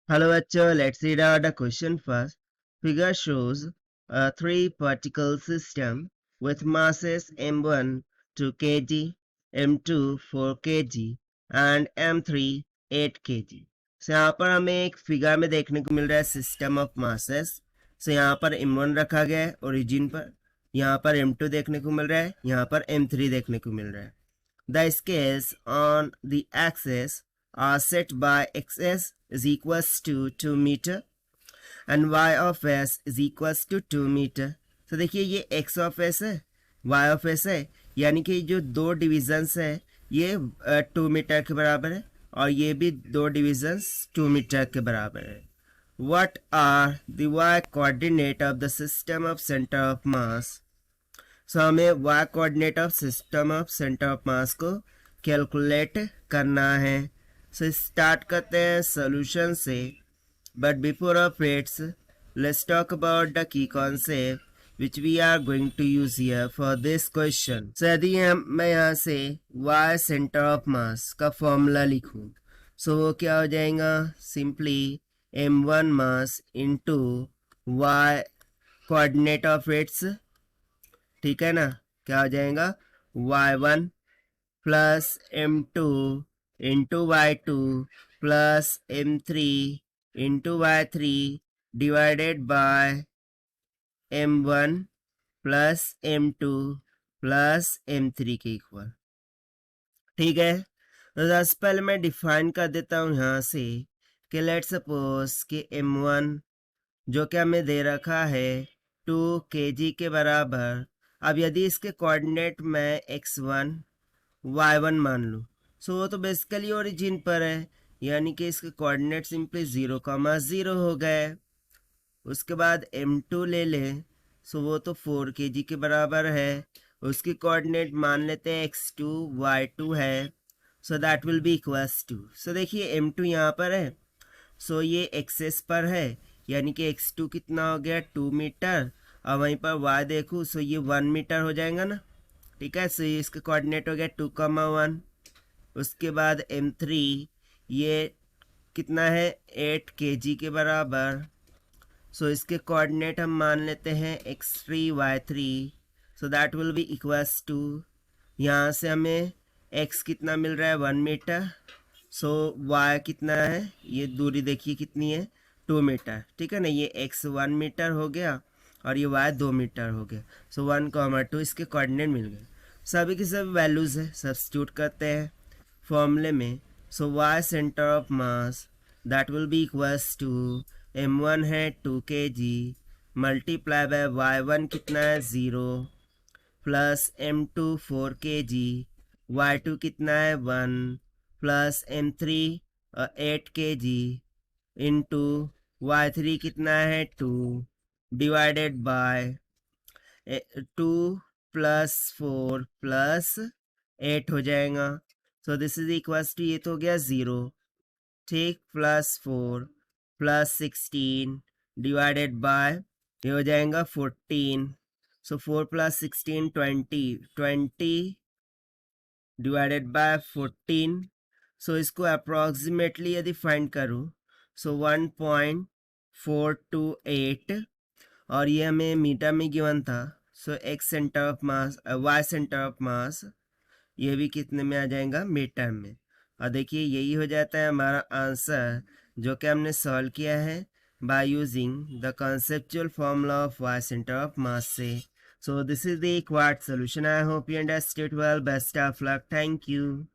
Hello, bachcho. Let's read out the question first. Figure shows a three-particle system with masses m1 2 kg, m2 4 kg and m3 8 kg. So यहाँ पर हमें एक figure में देखने को मिल रहा है सिस्टम ऑफ मासेस. So यहाँ पर m1 रखा गया है ओरिजिन पर, यहाँ पर m2 देखने को मिल रहा है, यहाँ पर m3 देखने को मिल रहा है. The scales on the axis are set by xs is equals to 2 meter and y of s is equals to 2 meter. तो देखिए ये x of s है, y of s है, यानी कि जो दो डिविजन्स है ये 2 मीटर के बराबर है और ये भी दो डिविजन्स 2 मीटर के बराबर है. What are the y coordinate of the system of center of mass? सो हमें y coordinate of system of centre of मास को कैलकुलेट करना है. सो स्टार्ट करते हैं सोल्यूशन से, but before of its let's talk about the key concept which we are going to use here for this question. So यदि मैं यहाँ से y सेंटर ऑफ मास का फॉर्मूला लिखूँ, सो वो क्या हो जाएगा, simply m1 mass into y coordinate of its, ठीक है ना, क्या हो जाएगा y1 plus m2 into y2 plus m3 into y3 divided by m1 plus m2 plus m3 के इक्वल. ठीक है, तो सबसे पहले मैं डिफाइन कर देता हूँ यहाँ से कि लेट्स सपोज कि m1 जो कि हमें दे रखा है 2 kg के बराबर. अब यदि इसके कोऑर्डिनेट मैं x1 y1 मान लूँ, सो वो तो बेसिकली ओरिजिन पर है, यानी कि इसके कोऑर्डिनेट सिंपली 0,0 हो गए. उसके बाद m2 ले लें, सो वो तो 4 kg के बराबर है, उसकी कोऑर्डिनेट मान लेते हैं x2 y2 है, so that will be equals to. So देखिए m2 यहाँ पर है, सो ये एक्सेस पर है, यानी कि x2 कितना हो गया 2 मीटर, और वहीं पर y देखूँ सो ये 1 मीटर हो जाएगा ना. ठीक है, सो ये इसका कोऑर्डिनेट हो गया 2,1. उसके बाद m3 ये कितना है 8 kg के बराबर, सो इसके कोऑर्डिनेट हम मान लेते हैं x3 y3, so that will be equals to, यहाँ से हमें x कितना मिल रहा है 1 मीटर, सो y कितना है, ये दूरी देखिए कितनी है 2 मीटर. ठीक है ना, ये x 1 मीटर हो गया और ये y 2 मीटर हो गया. सो 1,2 इसके कोऑर्डिनेट मिल गए. सभी की सभी वैल्यूज़ है, सब्स्टिट्यूट करते हैं फॉर्मूले में. So y centre of mass that will be equals to m1 है 2 kg मल्टीप्लाई बाय y1 कितना है 0 प्लस m2 4 kg, y2 कितना है 1 plus m3 8 kg into y3 कितना है 2 डिवाइडेड बाय 2 प्लस 4 प्लस 8 हो जाएगा. So this is equals to, ये तो हो गया 0, ठीक, प्लस 4 प्लस 16 डिवाइडेड बाय ये हो जाएगा 14. सो 4 प्लस 16 20 डिवाइडेड बाय 14. सो इसको अप्रॉक्सीमेटली यदि फाइंड करूँ, सो 1.428, और ये हमें मीटर में गिवन था. So x centre of mass, y centre of mass, ये भी कितने में आ जाएगा मीटर में. और देखिए यही हो जाता है हमारा आंसर, जो कि हमने सॉल्व किया है by using the conceptual formula of Y centre of mass से. So this is the required solution. I hope you understood well. Best of luck. Thank you.